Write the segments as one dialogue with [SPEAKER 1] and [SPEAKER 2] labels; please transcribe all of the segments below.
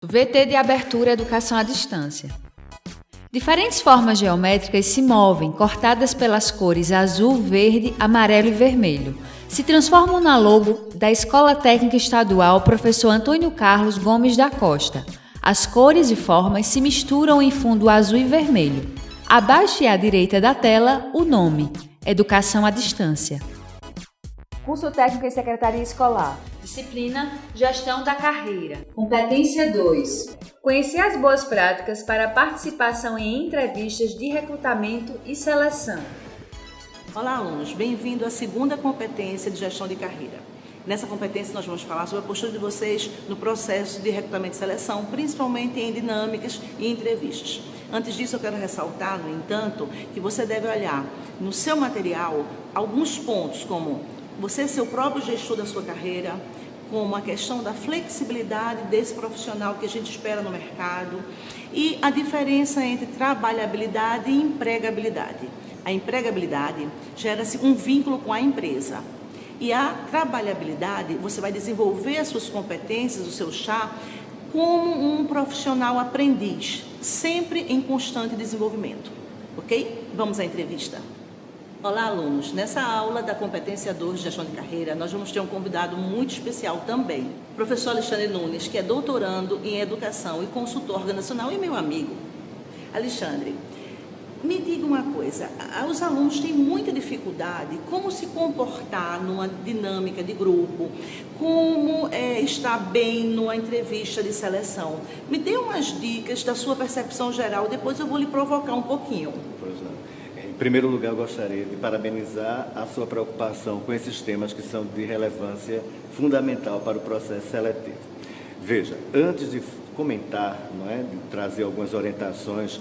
[SPEAKER 1] VT de abertura Educação à Distância. Diferentes formas geométricas se movem, cortadas pelas cores azul, verde, amarelo e vermelho. Se transformam na logo da Escola Técnica Estadual Professor Antônio Carlos Gomes da Costa. As cores e formas se misturam em fundo azul e vermelho. Abaixo e à direita da tela, o nome: Educação à Distância. Curso Técnico em Secretaria Escolar. Disciplina Gestão da Carreira. Competência 2. Conhecer as boas práticas para participação em entrevistas de recrutamento e seleção.
[SPEAKER 2] Olá, alunos. Bem-vindo à segunda competência de gestão de carreira. Nessa competência, nós vamos falar sobre a postura de vocês no processo de recrutamento e seleção, principalmente em dinâmicas e entrevistas. Antes disso, eu quero ressaltar, no entanto, que você deve olhar no seu material alguns pontos, como você ser o próprio gestor da sua carreira, como a questão da flexibilidade desse profissional que a gente espera no mercado e a diferença entre trabalhabilidade e empregabilidade. A empregabilidade gera-se um vínculo com a empresa e a trabalhabilidade, você vai desenvolver as suas competências, o seu chá, como um profissional aprendiz, sempre em constante desenvolvimento, ok? Vamos à entrevista. Olá, alunos. Nessa aula da competência 2 de gestão de carreira, nós vamos ter um convidado muito especial também, o professor Alexandre Nunes, que é doutorando em educação e consultor organizacional e meu amigo. Alexandre, me diga uma coisa, os alunos têm muita dificuldade como se comportar numa dinâmica de grupo, como estar bem numa entrevista de seleção. Me dê umas dicas da sua percepção geral, depois eu vou lhe provocar um pouquinho.
[SPEAKER 3] Pois não. Em primeiro lugar, eu gostaria de parabenizar a sua preocupação com esses temas que são de relevância fundamental para o processo seletivo. Veja, antes de comentar, de trazer algumas orientações,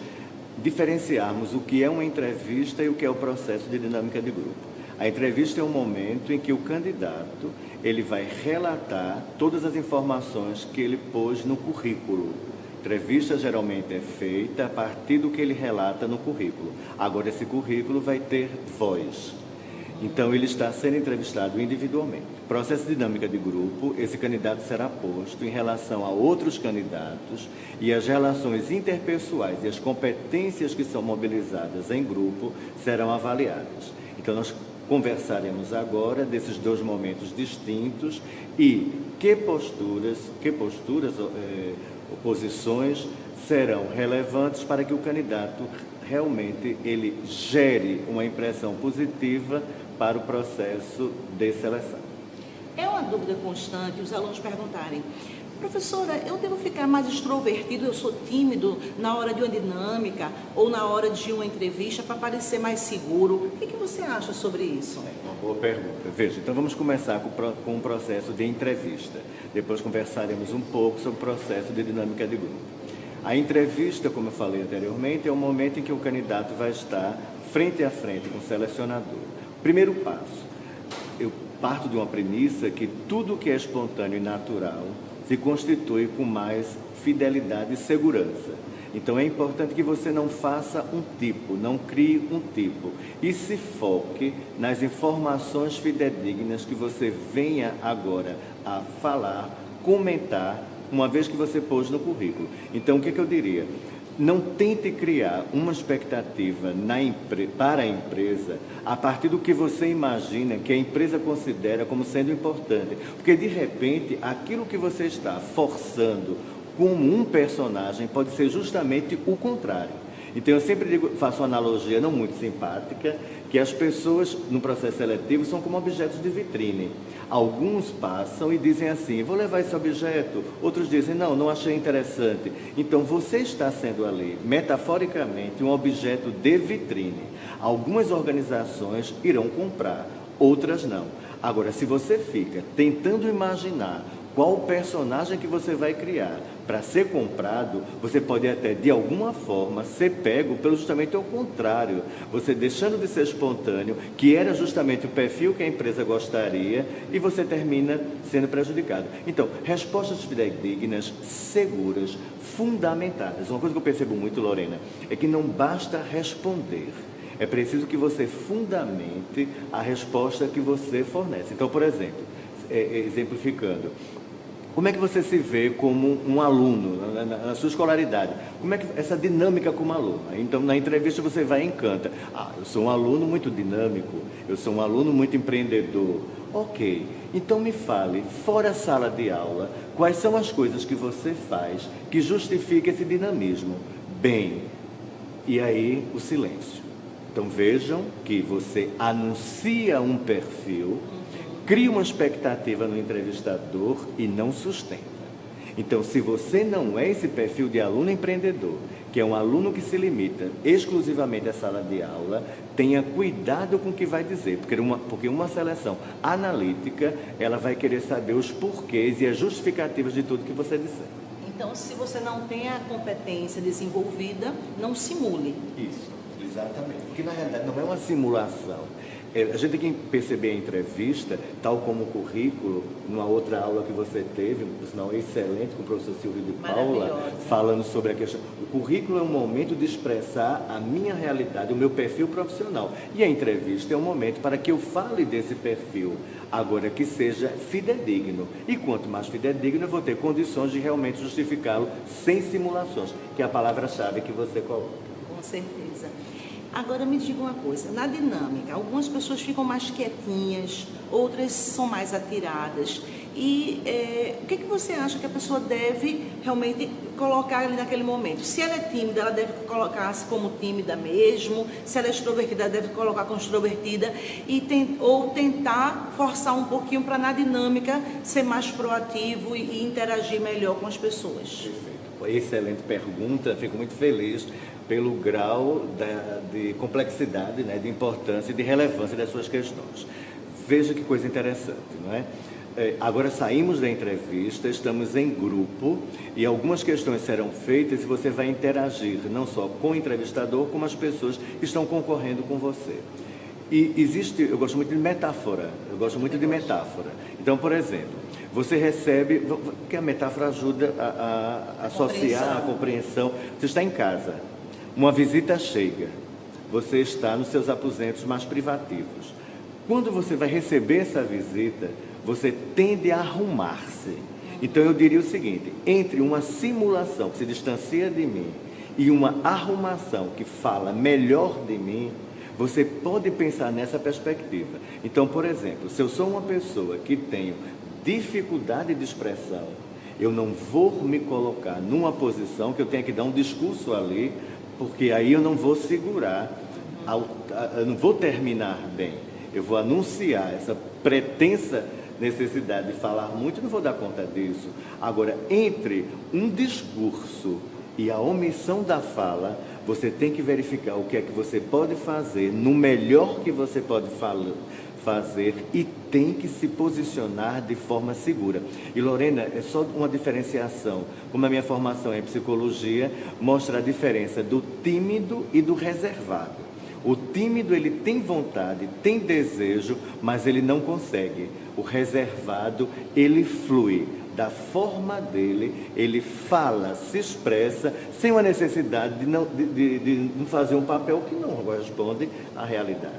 [SPEAKER 3] diferenciarmos o que é uma entrevista e o que é o processo de dinâmica de grupo. A entrevista é um momento em que o candidato ele vai relatar todas as informações que ele pôs no currículo. Entrevista geralmente é feita a partir do que ele relata no currículo. Agora, esse currículo vai ter voz. Então, ele está sendo entrevistado individualmente. Processo de dinâmica de grupo, esse candidato será posto em relação a outros candidatos e as relações interpessoais e as competências que são mobilizadas em grupo serão avaliadas. Então, nós conversaremos agora desses dois momentos distintos e que posturas posições serão relevantes para que o candidato realmente ele gere uma impressão positiva para o processo de seleção.
[SPEAKER 2] É uma dúvida constante os alunos perguntarem: professora, eu devo ficar mais extrovertido, eu sou tímido na hora de uma dinâmica ou na hora de uma entrevista para parecer mais seguro? O que você acha sobre isso?
[SPEAKER 3] Uma boa pergunta. Veja, então vamos começar com o processo de entrevista. Depois conversaremos um pouco sobre o processo de dinâmica de grupo. A entrevista, como eu falei anteriormente, é o momento em que o candidato vai estar frente a frente com o selecionador. Primeiro passo, eu parto de uma premissa que tudo que é espontâneo e natural se constitui com mais fidelidade e segurança. Então é importante que você não faça um tipo, não crie um tipo e se foque nas informações fidedignas que você venha agora a falar, comentar, uma vez que você pôs no currículo. Então o que eu diria? Não tente criar uma expectativa para a empresa a partir do que você imagina que a empresa considera como sendo importante. Porque, de repente, aquilo que você está forçando como um personagem pode ser justamente o contrário. Então, eu sempre faço uma analogia não muito simpática, que as pessoas no processo seletivo são como objetos de vitrine. Alguns passam e dizem assim: vou levar esse objeto. Outros dizem: não achei interessante. Então, você está sendo ali, metaforicamente, um objeto de vitrine. Algumas organizações irão comprar, outras não. Agora, se você fica tentando imaginar qual o personagem que você vai criar para ser comprado, você pode até, de alguma forma, ser pego pelo justamente ao contrário. Você deixando de ser espontâneo, que era justamente o perfil que a empresa gostaria, e você termina sendo prejudicado. Então, respostas fidedignas, seguras, fundamentadas. Uma coisa que eu percebo muito, Lorena, é que não basta responder. É preciso que você fundamente a resposta que você fornece. Então, por exemplo, exemplificando, Como é que você se vê como um aluno, na sua escolaridade? Como é que essa dinâmica como aluno? Então, na entrevista você vai e encanta. Eu sou um aluno muito dinâmico, eu sou um aluno muito empreendedor. Ok, então me fale, fora a sala de aula, quais são as coisas que você faz que justifiquem esse dinamismo? Bem, e aí o silêncio. Então vejam que você anuncia um perfil, cria uma expectativa no entrevistador e não sustenta. Então, se você não é esse perfil de aluno empreendedor, que é um aluno que se limita exclusivamente à sala de aula, tenha cuidado com o que vai dizer, porque uma seleção analítica, ela vai querer saber os porquês e as justificativas de tudo que você disser.
[SPEAKER 2] Então, se você não tem a competência desenvolvida, não simule.
[SPEAKER 3] Isso, exatamente. Porque, na realidade, não é uma simulação. A gente tem que perceber a entrevista, tal como o currículo, numa outra aula que você teve, por sinal excelente, com o professor Silvio de Paula, falando sobre a questão. O currículo é um momento de expressar a minha realidade, o meu perfil profissional. E a entrevista é um momento para que eu fale desse perfil, agora que seja fidedigno. E quanto mais fidedigno, eu vou ter condições de realmente justificá-lo sem simulações, que é a palavra-chave que você coloca.
[SPEAKER 2] Com certeza. Agora me diga uma coisa, na dinâmica, algumas pessoas ficam mais quietinhas, outras são mais atiradas. E o que você acha que a pessoa deve realmente colocar ali naquele momento? Se ela é tímida, ela deve colocar-se como tímida mesmo. Se ela é extrovertida, ela deve colocar como extrovertida. Ou tentar forçar um pouquinho para na dinâmica ser mais proativo e interagir melhor com as pessoas.
[SPEAKER 3] Perfeito. Excelente pergunta, fico muito feliz pelo grau de complexidade, né, de importância e de relevância das suas questões. Veja que coisa interessante, não é? Agora saímos da entrevista, estamos em grupo e algumas questões serão feitas e você vai interagir não só com o entrevistador, como as pessoas que estão concorrendo com você. E eu gosto muito de metáfora, Então, por exemplo, você recebe, que a metáfora ajuda a associar a compreensão. Você está em casa, uma visita chega, você está nos seus aposentos mais privativos. Quando você vai receber essa visita, você tende a arrumar-se. Então eu diria o seguinte, entre uma simulação que se distancia de mim e uma arrumação que fala melhor de mim, você pode pensar nessa perspectiva. Então, por exemplo, se eu sou uma pessoa que tenho dificuldade de expressão, eu não vou me colocar numa posição que eu tenha que dar um discurso ali, porque aí eu não vou segurar, eu não vou terminar bem. Eu vou anunciar essa pretensa necessidade de falar muito, não vou dar conta disso. Agora, entre um discurso e a omissão da fala, você tem que verificar o que é que você pode fazer, no melhor que você pode fazer, e tem que se posicionar de forma segura. E Lorena, é só uma diferenciação. Como a minha formação é em psicologia, mostra a diferença do tímido e do reservado. O tímido, ele tem vontade, tem desejo, mas ele não consegue. O reservado, ele flui. Da forma dele, ele fala, se expressa, sem uma necessidade de não fazer um papel que não corresponde à realidade.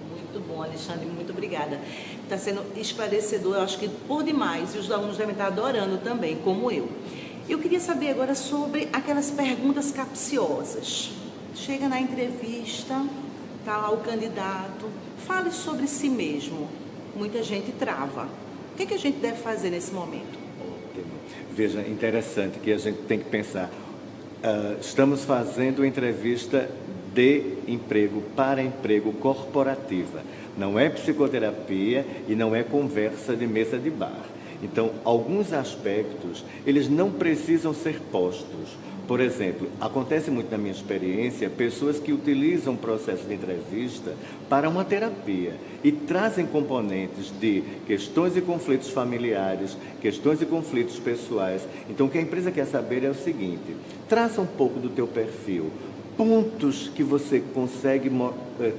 [SPEAKER 2] Muito bom, Alexandre, muito obrigada. Está sendo esclarecedor, eu acho que por demais, e os alunos devem estar adorando também, como eu. Eu queria saber agora sobre aquelas perguntas capciosas. Chega na entrevista, está lá o candidato, fale sobre si mesmo. Muita gente trava. O que a gente deve fazer nesse momento?
[SPEAKER 3] Veja, interessante que a gente tem que pensar. Estamos fazendo entrevista de emprego para emprego corporativa. Não é psicoterapia e não é conversa de mesa de bar. Então, alguns aspectos, eles não precisam ser postos. Por exemplo, acontece muito na minha experiência, pessoas que utilizam o processo de entrevista para uma terapia e trazem componentes de questões e conflitos familiares, questões e conflitos pessoais. Então, o que a empresa quer saber é o seguinte, traça um pouco do teu perfil, pontos que você consegue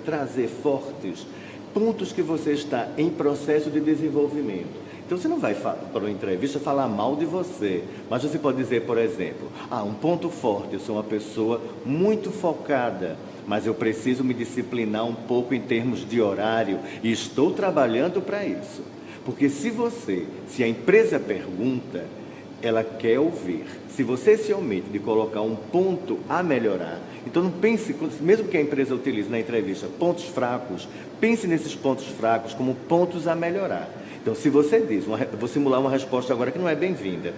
[SPEAKER 3] trazer fortes, pontos que você está em processo de desenvolvimento. Então, você não vai, para uma entrevista, falar mal de você, mas você pode dizer, por exemplo, um ponto forte, eu sou uma pessoa muito focada, mas eu preciso me disciplinar um pouco em termos de horário e estou trabalhando para isso. Porque se a empresa pergunta, ela quer ouvir. Se você se omite de colocar um ponto a melhorar, então não pense, mesmo que a empresa utilize na entrevista pontos fracos, pense nesses pontos fracos como pontos a melhorar. Então, se você diz, vou simular uma resposta agora que não é bem-vinda.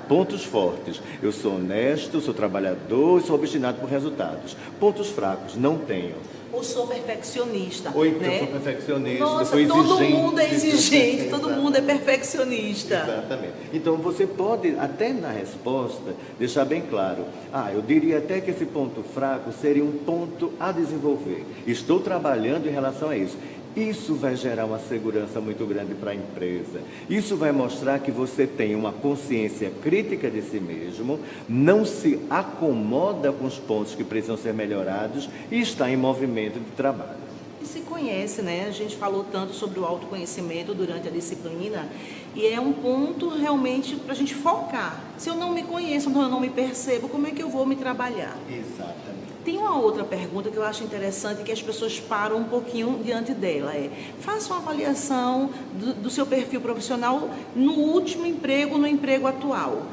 [SPEAKER 3] Pontos fortes, eu sou honesto, sou trabalhador e sou obstinado por resultados. Pontos fracos, não tenho.
[SPEAKER 2] Ou sou perfeccionista.
[SPEAKER 3] Ou então
[SPEAKER 2] né?
[SPEAKER 3] sou perfeccionista,
[SPEAKER 2] Nossa,
[SPEAKER 3] sou exigente.
[SPEAKER 2] todo mundo é exigente, todo mundo é perfeccionista.
[SPEAKER 3] Exatamente. Então, você pode, até na resposta, deixar bem claro. Eu diria até que esse ponto fraco seria um ponto a desenvolver. Estou trabalhando em relação a isso. Isso vai gerar uma segurança muito grande para a empresa. Isso vai mostrar que você tem uma consciência crítica de si mesmo, não se acomoda com os pontos que precisam ser melhorados e está em movimento de trabalho.
[SPEAKER 2] E se conhece, né? A gente falou tanto sobre o autoconhecimento durante a disciplina e é um ponto realmente para a gente focar. Se eu não me conheço, eu não me percebo, como é que eu vou me trabalhar?
[SPEAKER 3] Exatamente.
[SPEAKER 2] Tem uma outra pergunta que eu acho interessante que as pessoas param um pouquinho diante dela. Faça uma avaliação do seu perfil profissional no último emprego, no emprego atual.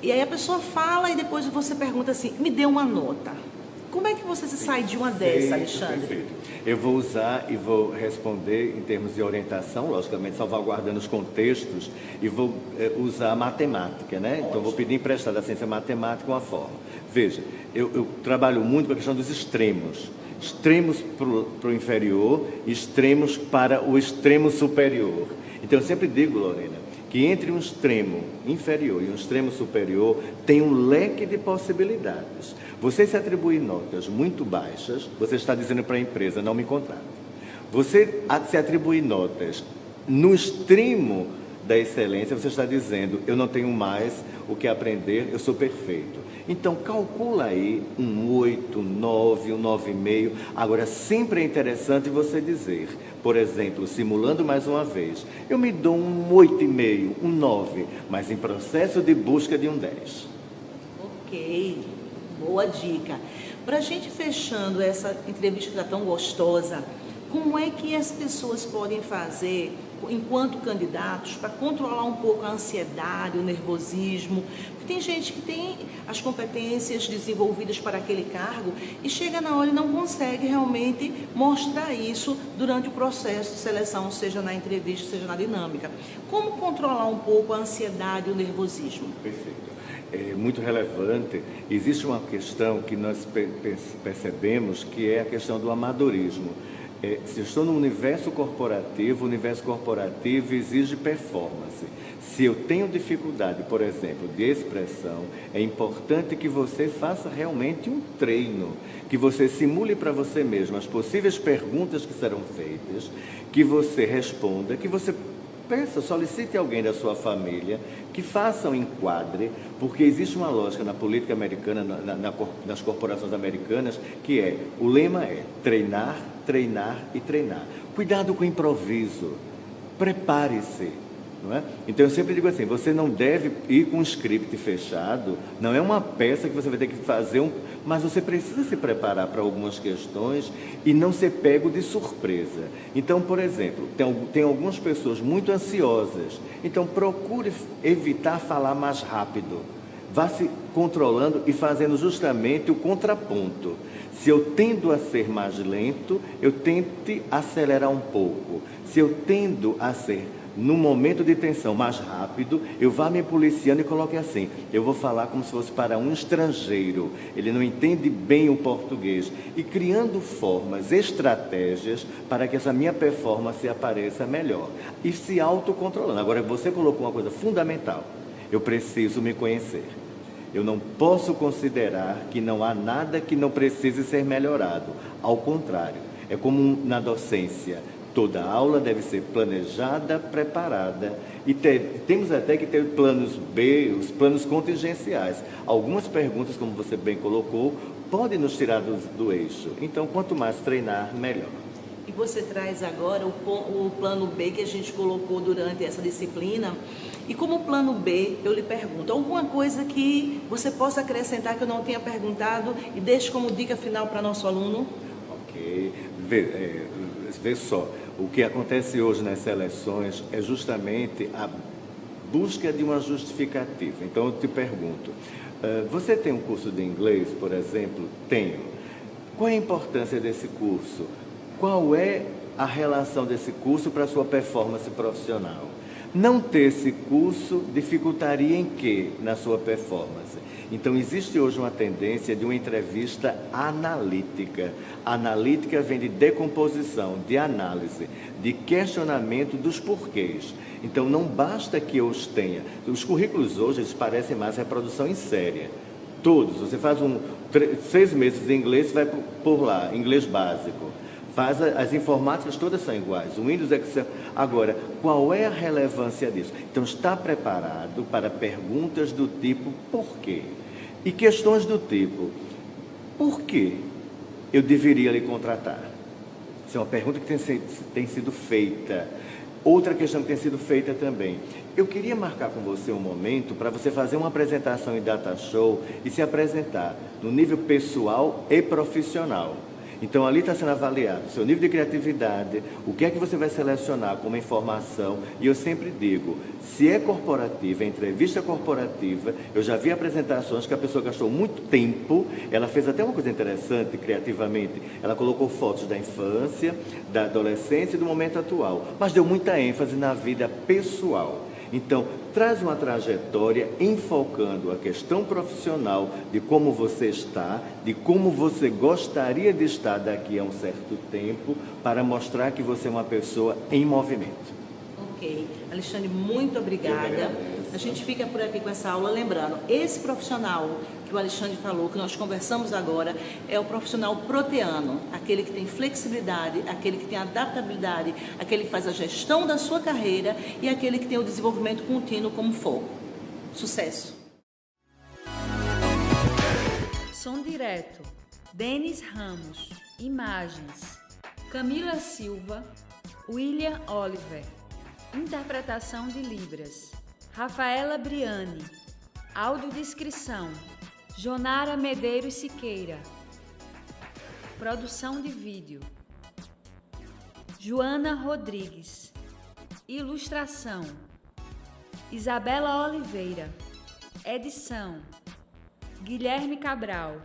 [SPEAKER 2] E aí a pessoa fala e depois você pergunta assim, me dê uma nota. Como é que você se sai de uma dessa, Alexandre?
[SPEAKER 3] Perfeito. Eu vou usar e vou responder em termos de orientação, logicamente salvaguardando os contextos, e vou usar a matemática, né? Então, vou pedir emprestado da ciência matemática uma forma. Veja, eu trabalho muito com a questão dos extremos. Extremos para o inferior, extremos para o extremo superior. Então, eu sempre digo, Lorena, que entre um extremo inferior e um extremo superior tem um leque de possibilidades. Você se atribuir notas muito baixas, você está dizendo para a empresa, não me contrate. Você se atribuir notas no extremo da excelência, você está dizendo, eu não tenho mais o que aprender, eu sou perfeito. Então, calcula aí um 8, um 9, um 9,5. Agora, sempre é interessante você dizer, por exemplo, simulando mais uma vez, eu me dou um 8,5, um 9, mas em processo de busca de um 10.
[SPEAKER 2] Ok, boa dica. Para a gente fechando essa entrevista que está tão gostosa, como é que as pessoas podem fazer, enquanto candidatos, para controlar um pouco a ansiedade, o nervosismo? Porque tem gente que tem as competências desenvolvidas para aquele cargo e chega na hora e não consegue realmente mostrar isso durante o processo de seleção, seja na entrevista, seja na dinâmica. Como controlar um pouco a ansiedade e o nervosismo?
[SPEAKER 3] Perfeito. É muito relevante. Existe uma questão que nós percebemos que é a questão do amadorismo. Se eu estou no universo corporativo, o universo corporativo exige performance. Se eu tenho dificuldade, por exemplo, de expressão, é importante que você faça realmente um treino, que você simule para você mesmo as possíveis perguntas que serão feitas, que você responda, que você peça, solicite alguém da sua família que faça um enquadre, porque existe uma lógica na política americana, nas corporações americanas, que o lema é treinar, treinar e treinar. Cuidado com o improviso, prepare-se. Não é? Então eu sempre digo assim, você não deve ir com um script fechado, não é uma peça que você vai ter que fazer, mas você precisa se preparar para algumas questões e não ser pego de surpresa. Então, por exemplo, tem algumas pessoas muito ansiosas, então procure evitar falar mais rápido. Vá se controlando e fazendo justamente o contraponto. Se eu tendo a ser mais lento, eu tente acelerar um pouco. Se eu tendo a ser, no momento de tensão, mais rápido, eu vá me policiando e coloque assim, eu vou falar como se fosse para um estrangeiro, ele não entende bem o português, e criando formas, estratégias, para que essa minha performance apareça melhor, e se autocontrolando. Agora, você colocou uma coisa fundamental, eu preciso me conhecer. Eu não posso considerar que não há nada que não precise ser melhorado. Ao contrário, é como na docência. Toda aula deve ser planejada, preparada. E temos até que ter planos B, os planos contingenciais. Algumas perguntas, como você bem colocou, podem nos tirar do eixo. Então, quanto mais treinar, melhor.
[SPEAKER 2] E você traz agora o plano B que a gente colocou durante essa disciplina. E como plano B, eu lhe pergunto, alguma coisa que você possa acrescentar que eu não tenha perguntado e deixe como dica final para nosso aluno?
[SPEAKER 3] Ok. análise. Vê só, o que acontece hoje nas seleções é justamente a busca de uma justificativa. Então, eu te pergunto, você tem um curso de inglês, por exemplo? Tenho. Qual é a importância desse curso? Qual é a relação desse curso para a sua performance profissional? Não ter esse curso dificultaria em quê na sua performance? Então, existe hoje uma tendência de uma entrevista analítica. Analítica vem de decomposição, de análise, de questionamento dos porquês. Então, não basta que eu os tenha. Os currículos hoje, eles parecem mais reprodução em série. Todos. Você faz 6 meses de inglês, vai por lá, inglês básico. As informáticas todas são iguais, o Windows, Excel. Agora, qual é a relevância disso? Então, está preparado para perguntas do tipo por quê? E questões do tipo, por que eu deveria lhe contratar? Isso é uma pergunta que tem sido feita. Outra questão que tem sido feita também. Eu queria marcar com você um momento para você fazer uma apresentação em Data Show e se apresentar no nível pessoal e profissional. Então, ali está sendo avaliado o seu nível de criatividade, o que é que você vai selecionar como informação. E eu sempre digo, se é corporativa, é entrevista corporativa, eu já vi apresentações que a pessoa gastou muito tempo, ela fez até uma coisa interessante, criativamente, ela colocou fotos da infância, da adolescência e do momento atual, mas deu muita ênfase na vida pessoal. Então, traz uma trajetória enfocando a questão profissional de como você está, de como você gostaria de estar daqui a um certo tempo, para mostrar que você é uma pessoa em movimento.
[SPEAKER 2] Ok. Alexandre, muito obrigada. A gente fica por aqui com essa aula, lembrando, esse profissional que o Alexandre falou, que nós conversamos agora, é o profissional proteano, aquele que tem flexibilidade, aquele que tem adaptabilidade, aquele que faz a gestão da sua carreira e aquele que tem o desenvolvimento contínuo como foco. Sucesso!
[SPEAKER 1] Som direto, Denis Ramos. Imagens, Camila Silva, William Oliver. Interpretação de Libras, Rafaela Briani. Audiodescrição, Jonara Medeiros Siqueira. Produção de vídeo, Joana Rodrigues. Ilustração, Isabela Oliveira. Edição, Guilherme Cabral,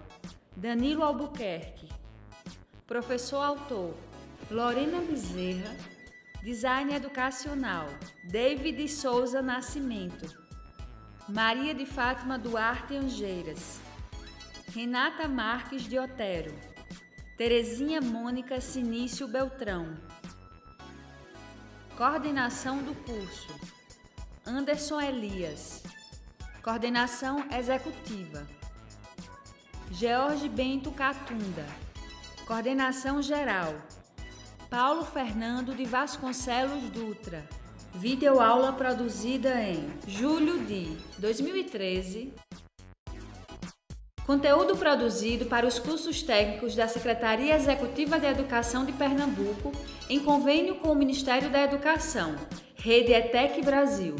[SPEAKER 1] Danilo Albuquerque. Professor autor, Lorena Bezerra. Design educacional, David Souza Nascimento. Maria de Fátima Duarte Angeiras. Renata Marques de Otero. Terezinha Mônica Sinício Beltrão. Coordenação do curso, Anderson Elias. Coordenação executiva, George Bento Catunda. Coordenação geral, Paulo Fernando de Vasconcelos Dutra. Videoaula produzida em julho de 2013. Conteúdo produzido para os cursos técnicos da Secretaria Executiva de Educação de Pernambuco, em convênio com o Ministério da Educação, Rede ETEC Brasil.